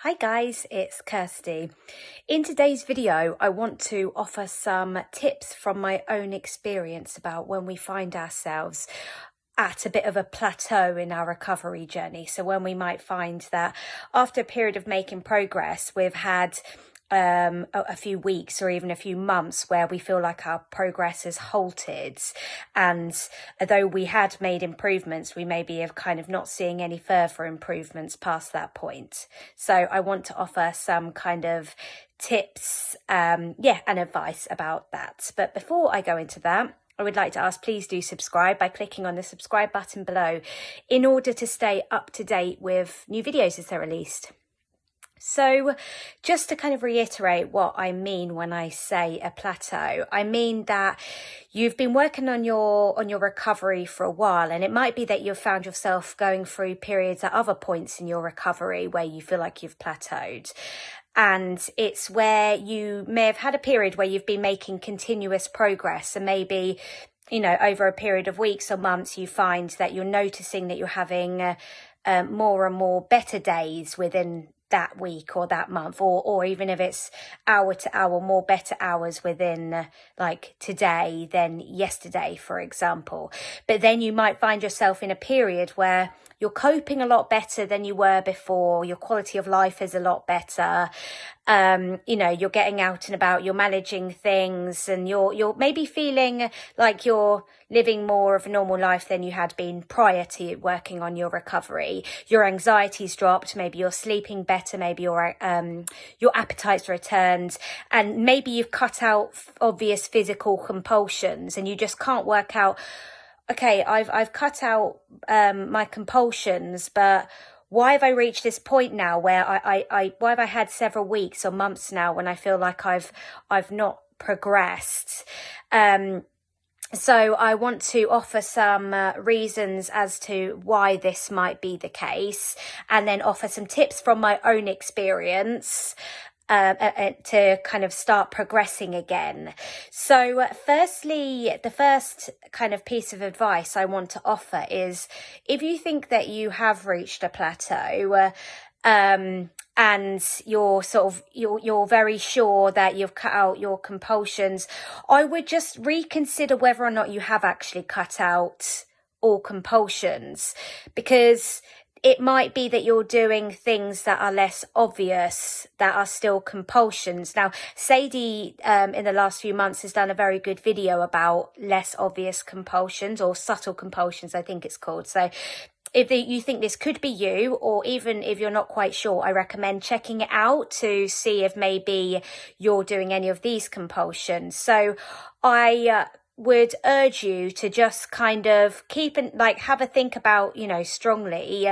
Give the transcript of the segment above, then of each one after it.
Hi guys, it's Kirsty. In today's video, I want to offer some tips from my own experience about when we find ourselves at a bit of a plateau in our recovery journey. So when we might find that after a period of making progress, we've had a few weeks or even a few months where we feel like our progress has halted, and although we had made improvements, we maybe have kind of not seeing any further improvements past that point. So I want to offer some kind of tips and advice about that. But before I go into that, I would like to ask, please do subscribe by clicking on the subscribe button below in order to stay up to date with new videos as they're released. So just to kind of reiterate what I mean when I say a plateau, I mean that you've been working on your recovery for a while, and it might be that you've found yourself going through periods at other points in your recovery where you feel like you've plateaued. And it's where you may have had a period where you've been making continuous progress, and maybe, you know, over a period of weeks or months, you find that you're noticing that you're having more and more better days within that week or that month, or even if it's hour to hour, more better hours within like today than yesterday, for example. But then you might find yourself in a period where you're coping a lot better than you were before. Your quality of life is a lot better. You're getting out and about, you're managing things, and you're maybe feeling like you're living more of a normal life than you had been prior to working on your recovery. Your anxiety's dropped, maybe you're sleeping better, maybe your appetite's returned, and maybe you've cut out obvious physical compulsions, and you just can't work out, okay, I've cut out my compulsions, but why have I reached this point now where why have I had several weeks or months now when I feel like I've not progressed? So I want to offer some reasons as to why this might be the case, and then offer some tips from my own experience to kind of start progressing again. So firstly, the first kind of piece of advice I want to offer is, if you think that you have reached a plateau, and you're very sure that you've cut out your compulsions, I would just reconsider whether or not you have actually cut out all compulsions, because it might be that you're doing things that are less obvious, that are still compulsions. Now, Sadie, in the last few months, has done a very good video about less obvious compulsions, or subtle compulsions, I think it's called. So if you think this could be you, or even if you're not quite sure, I recommend checking it out to see if maybe you're doing any of these compulsions. So I would urge you to just kind of have a think about, strongly,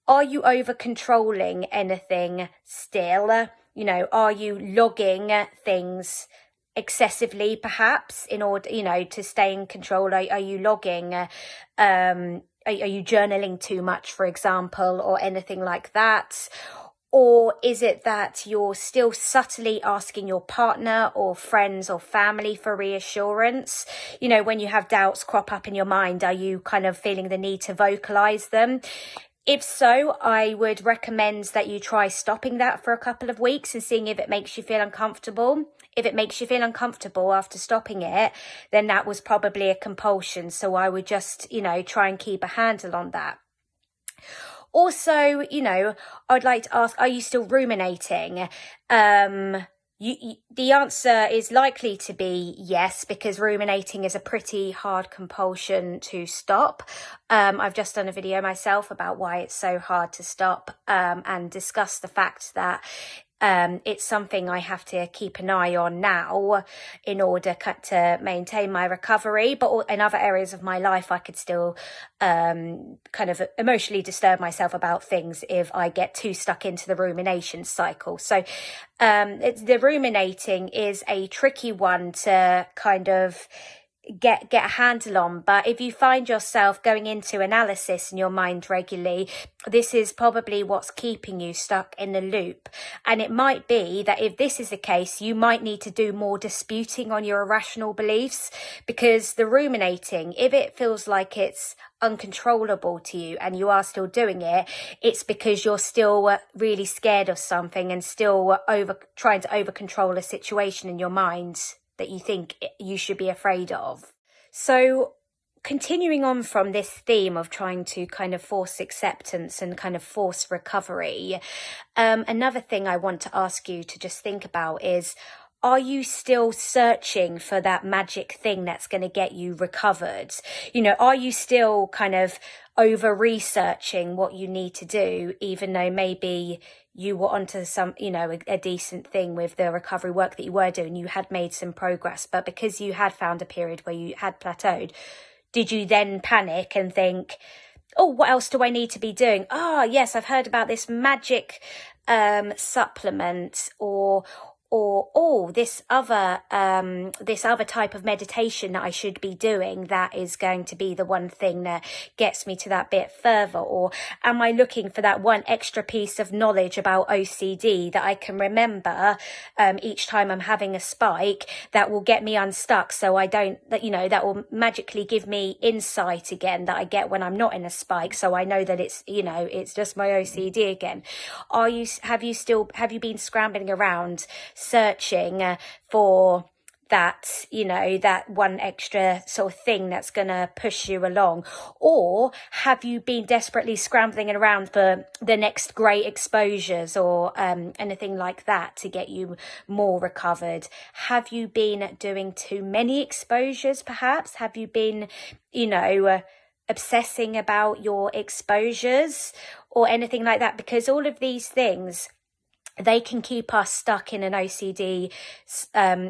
are you over controlling anything still? Are you logging things excessively, perhaps, in order, to stay in control? Are you logging, are you journaling too much, for example, or anything like that? Or is it that you're still subtly asking your partner or friends or family for reassurance? When you have doubts crop up in your mind, are you kind of feeling the need to vocalize them? If so, I would recommend that you try stopping that for a couple of weeks and seeing if it makes you feel uncomfortable. If it makes you feel uncomfortable after stopping it, then that was probably a compulsion. So I would just, try and keep a handle on that. Also, I'd like to ask, are you still ruminating? The answer is likely to be yes, because ruminating is a pretty hard compulsion to stop. I've just done a video myself about why it's so hard to stop, and discuss the fact that it's something I have to keep an eye on now in order to maintain my recovery. But in other areas of my life, I could still kind of emotionally disturb myself about things if I get too stuck into the rumination cycle. So the ruminating is a tricky one to kind of get a handle on. But if you find yourself going into analysis in your mind regularly, this is probably what's keeping you stuck in the loop. And it might be that if this is the case, you might need to do more disputing on your irrational beliefs, because the ruminating, if it feels like it's uncontrollable to you and you are still doing it, it's because you're still really scared of something and still trying to over control a situation in your mind that you think you should be afraid of. So continuing on from this theme of trying to kind of force acceptance and kind of force recovery, another thing I want to ask you to just think about is, are you still searching for that magic thing that's going to get you recovered? Are you still kind of over researching what you need to do, even though maybe you were onto some, a decent thing with the recovery work that you were doing, you had made some progress, but because you had found a period where you had plateaued, did you then panic and think, oh, what else do I need to be doing? Oh, yes, I've heard about this magic supplement, or this other type of meditation that I should be doing that is going to be the one thing that gets me to that bit further? Or am I looking for that one extra piece of knowledge about OCD that I can remember each time I'm having a spike, that will get me unstuck, so I don't, that will magically give me insight again that I get when I'm not in a spike, so I know that it's, it's just my OCD again? Have you been scrambling around searching for that, that one extra sort of thing that's going to push you along? Or have you been desperately scrambling around for the next great exposures or anything like that to get you more recovered? Have you been doing too many exposures, perhaps? Have you been, obsessing about your exposures or anything like that? Because all of these things, they can keep us stuck in an OCD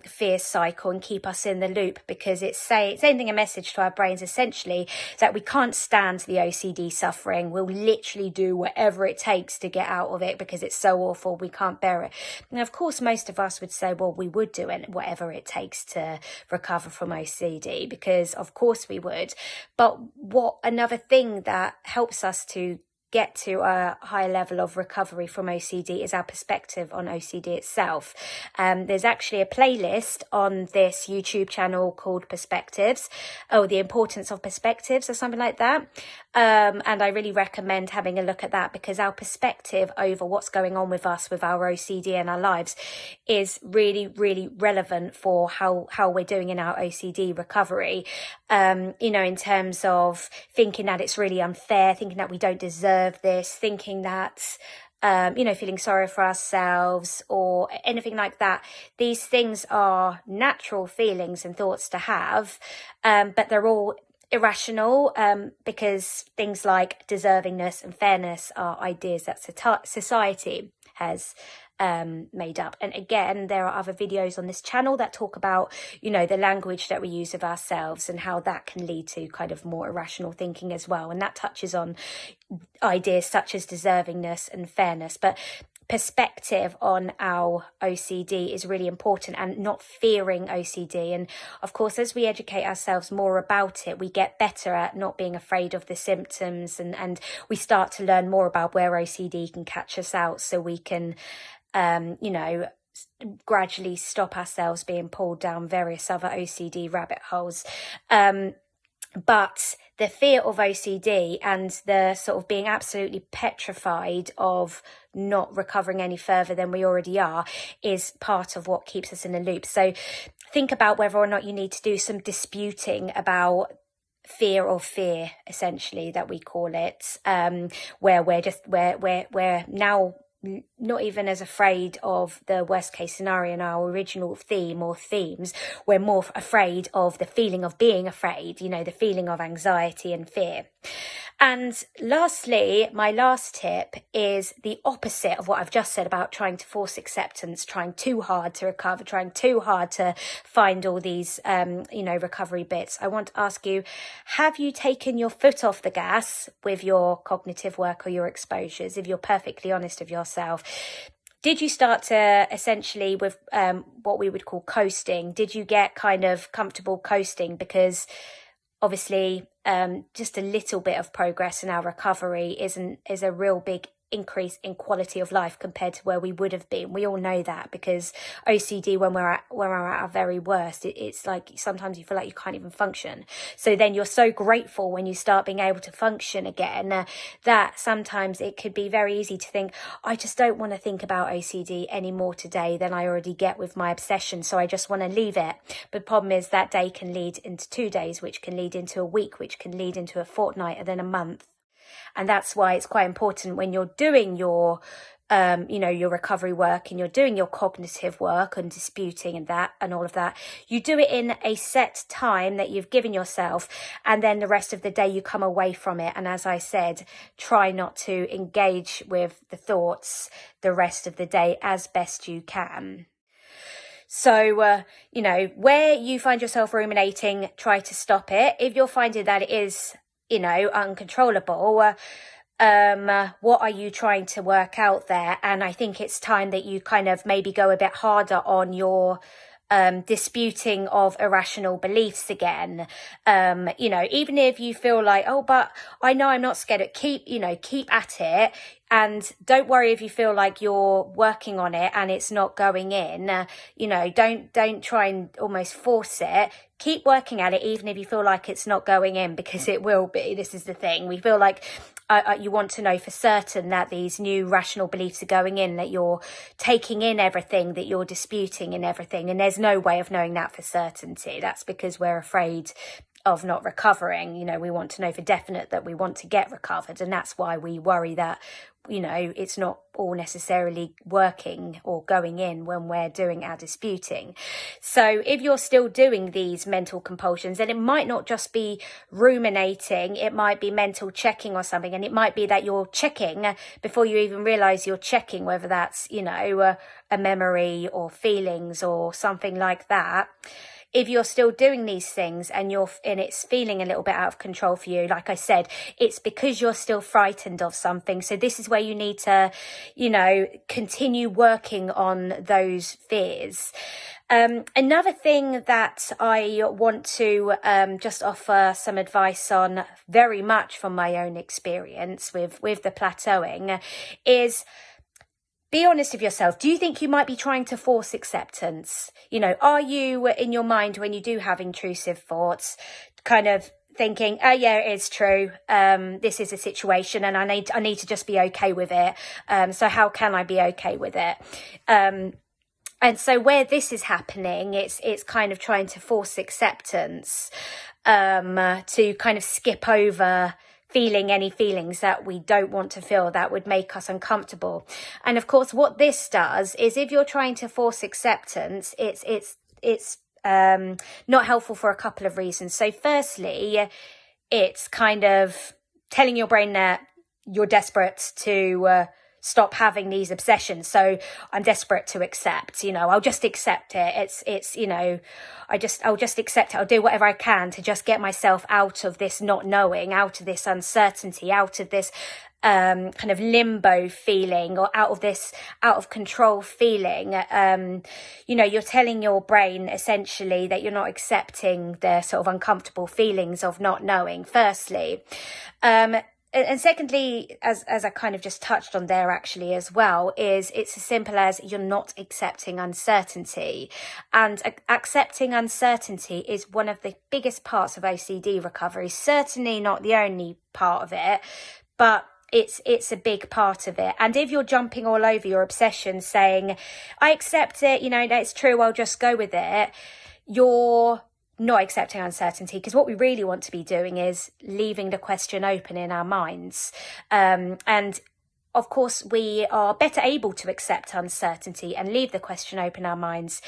fear cycle and keep us in the loop, because it's sending a message to our brains essentially that we can't stand the OCD suffering. We'll literally do whatever it takes to get out of it because it's so awful, we can't bear it. And of course, most of us would say, well, we would do whatever it takes to recover from OCD, because of course we would. But what another thing that helps us to get to a higher level of recovery from OCD is our perspective on OCD itself. There's actually a playlist on this YouTube channel called Perspectives, the importance of perspectives or something like that. And I really recommend having a look at that, because our perspective over what's going on with us, with our OCD and our lives, is really, really relevant for how we're doing in our OCD recovery. In terms of thinking that it's really unfair, thinking that we don't deserve this, thinking that feeling sorry for ourselves or anything like that. These things are natural feelings and thoughts to have, but they're all irrational, because things like deservingness and fairness are ideas that society has made up. And again, there are other videos on this channel that talk about, the language that we use of ourselves and how that can lead to kind of more irrational thinking as well. And that touches on ideas such as deservingness and fairness. But perspective on our OCD is really important, and not fearing OCD. And of course, as we educate ourselves more about it, we get better at not being afraid of the symptoms, and we start to learn more about where OCD can catch us out, so we can gradually stop ourselves being pulled down various other OCD rabbit holes. But the fear of OCD and the sort of being absolutely petrified of not recovering any further than we already are is part of what keeps us in a loop. So think about whether or not you need to do some disputing about fear, essentially, that we call it, where we're now not even as afraid of the worst case scenario in our original theme or themes. We're more afraid of the feeling of being afraid, the feeling of anxiety and fear. And lastly, my last tip is the opposite of what I've just said about trying to force acceptance, trying too hard to recover, trying too hard to find all these, recovery bits. I want to ask you, have you taken your foot off the gas with your cognitive work or your exposures? If you're perfectly honest with yourself, did you start to essentially with what we would call coasting? Did you get kind of comfortable coasting? Because obviously just a little bit of progress in our recovery is a real big increase in quality of life compared to where we would have been. We all know that, because OCD, when we're at our very worst, it's like sometimes you feel like you can't even function. So then you're so grateful when you start being able to function again, that sometimes it could be very easy to think, I just don't want to think about OCD any more today than I already get with my obsession, so I just want to leave it. But the problem is that day can lead into 2 days, which can lead into a week, which can lead into a fortnight, and then a month. And that's why it's quite important when you're doing your your recovery work and you're doing your cognitive work and disputing and that and all of that, you do it in a set time that you've given yourself, and then the rest of the day you come away from it. And as I said, try not to engage with the thoughts the rest of the day as best you can. So, where you find yourself ruminating, try to stop it. If you're finding that it is uncontrollable, what are you trying to work out there? And I think it's time that you kind of maybe go a bit harder on your disputing of irrational beliefs again. Even if you feel like, oh, but I know I'm not scared, keep at it. And don't worry if you feel like you're working on it and it's not going in. Don't try and almost force it. Keep working at it, even if you feel like it's not going in, because it will be. This is the thing. We feel like you want to know for certain that these new rational beliefs are going in, that you're taking in everything, that you're disputing in everything. And there's no way of knowing that for certainty. That's because we're afraid of not recovering. We want to know for definite that we want to get recovered. And that's why we worry that, it's not all necessarily working or going in when we're doing our disputing. So if you're still doing these mental compulsions, then it might not just be ruminating, it might be mental checking or something. And it might be that you're checking before you even realize you're checking, whether that's, a memory or feelings or something like that. If you're still doing these things and it's feeling a little bit out of control for you, like I said, it's because you're still frightened of something. So this is where you need to, continue working on those fears. Another thing that I want to just offer some advice on, very much from my own experience with the plateauing, is be honest with yourself. Do you think you might be trying to force acceptance? Are you in your mind, when you do have intrusive thoughts, kind of thinking, oh yeah, it is true. This is a situation and I need to just be okay with it. So how can I be okay with it? And so where this is happening, it's kind of trying to force acceptance, to kind of skip over feeling any feelings that we don't want to feel, that would make us uncomfortable. And of course, what this does is, if you're trying to force acceptance, it's not helpful for a couple of reasons. So firstly, it's kind of telling your brain that you're desperate to stop having these obsessions. So I'm desperate to accept, I'll just accept it. I'll just accept it. I'll do whatever I can to just get myself out of this not knowing, out of this uncertainty, out of this kind of limbo feeling, or out of this out of control feeling. You're telling your brain essentially that you're not accepting the sort of uncomfortable feelings of not knowing, firstly. And secondly, as I kind of just touched on there actually as well, is it's as simple as you're not accepting uncertainty. And accepting uncertainty is one of the biggest parts of OCD recovery. Certainly not the only part of it, but it's a big part of it. And if you're jumping all over your obsession, saying, I accept it, that's true, I'll just go with it, you're not accepting uncertainty, because what we really want to be doing is leaving the question open in our minds. And of course, we are better able to accept uncertainty and leave the question open in our minds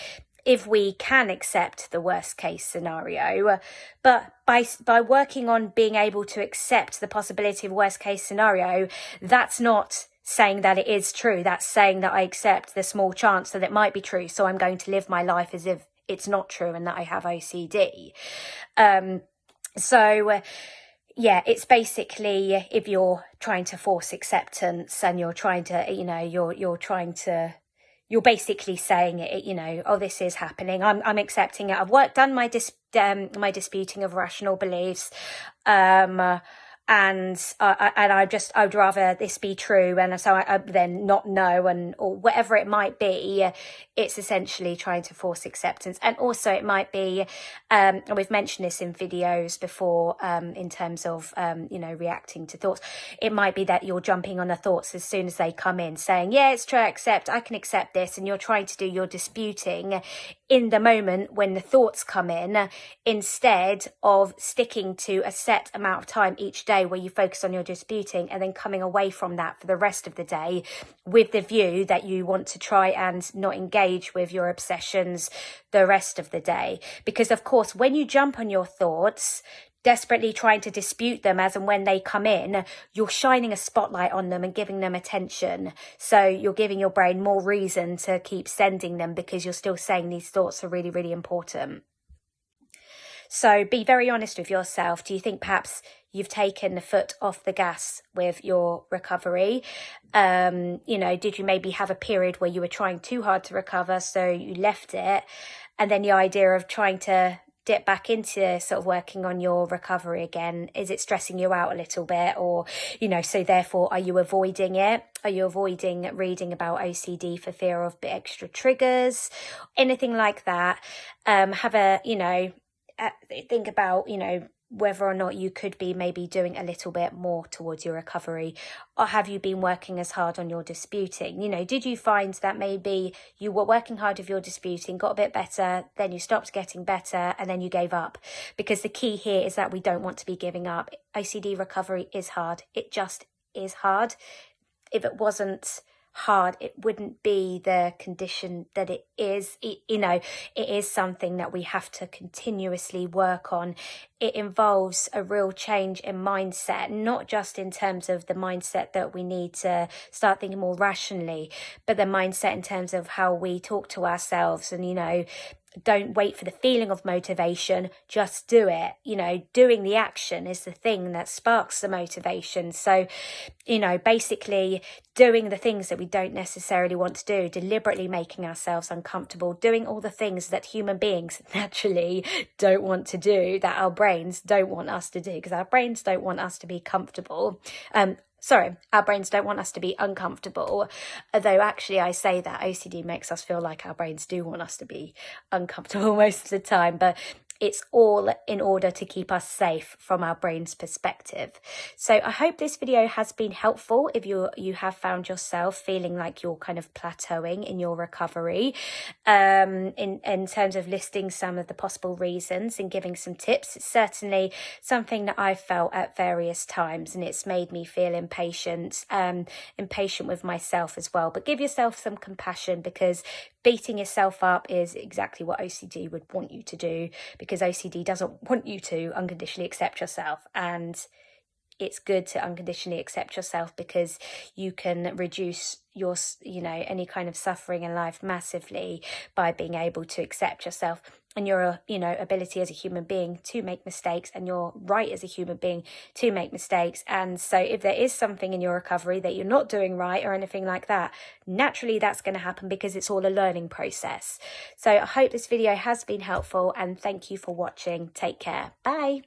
if we can accept the worst case scenario. But by working on being able to accept the possibility of worst case scenario, that's not saying that it is true. That's saying that I accept the small chance that it might be true. So I'm going to live my life as if it's not true and that I have OCD. Yeah, it's basically if you're trying to force acceptance and you're trying to, you're basically saying it, oh, this is happening. I'm accepting it. Done my my disputing of rational beliefs. I'd rather this be true, and so I then not know, or whatever it might be. It's essentially trying to force acceptance. And also it might be, and we've mentioned this in videos before, in terms of reacting to thoughts. It might be that you're jumping on the thoughts as soon as they come in, saying, yeah, it's true, I can accept this, and you're trying to do your disputing in the moment when the thoughts come in, instead of sticking to a set amount of time each day where you focus on your disputing, and then coming away from that for the rest of the day with the view that you want to try and not engage with your obsessions the rest of the day. Because of course, when you jump on your thoughts, desperately trying to dispute them as and when they come in, you're shining a spotlight on them and giving them attention. So you're giving your brain more reason to keep sending them, because you're still saying these thoughts are really, really important. So be very honest with yourself. Do you think perhaps you've taken the foot off the gas with your recovery? Did you maybe have a period where you were trying too hard to recover, so you left it? And then the idea of trying to dip back into sort of working on your recovery again, is it stressing you out a little bit? Or, so therefore, are you avoiding it? Are you avoiding reading about OCD for fear of extra triggers? Anything like that? Think about, whether or not you could be maybe doing a little bit more towards your recovery. Or have you been working as hard on your disputing? Did you find that maybe you were working hard with your disputing, got a bit better, then you stopped getting better, and then you gave up? Because the key here is that we don't want to be giving up. OCD recovery is hard. It just is hard. If it wasn't hard, it wouldn't be the condition that it is. It is something that we have to continuously work on. It involves a real change in mindset, not just in terms of the mindset that we need to start thinking more rationally, but the mindset in terms of how we talk to ourselves. And don't wait for the feeling of motivation, just do it. Doing the action is the thing that sparks the motivation. So, basically doing the things that we don't necessarily want to do, deliberately making ourselves uncomfortable, doing all the things that human beings naturally don't want to do, that our brains don't want us to do, because our brains don't want us to be comfortable. Our brains don't want us to be uncomfortable. Although actually I say that OCD makes us feel like our brains do want us to be uncomfortable most of the time, but it's all in order to keep us safe from our brain's perspective. So I hope this video has been helpful if you have found yourself feeling like you're kind of plateauing in your recovery, in terms of listing some of the possible reasons and giving some tips. It's certainly something that I've felt at various times, and it's made me feel impatient with myself as well. But give yourself some compassion, because beating yourself up is exactly what OCD would want you to do, because OCD doesn't want you to unconditionally accept yourself. And it's good to unconditionally accept yourself, because you can reduce your, any kind of suffering in life massively by being able to accept yourself and your, ability as a human being to make mistakes, and your right as a human being to make mistakes. And so if there is something in your recovery that you're not doing right or anything like that, naturally that's going to happen, because it's all a learning process. So I hope this video has been helpful, and thank you for watching. Take care. Bye.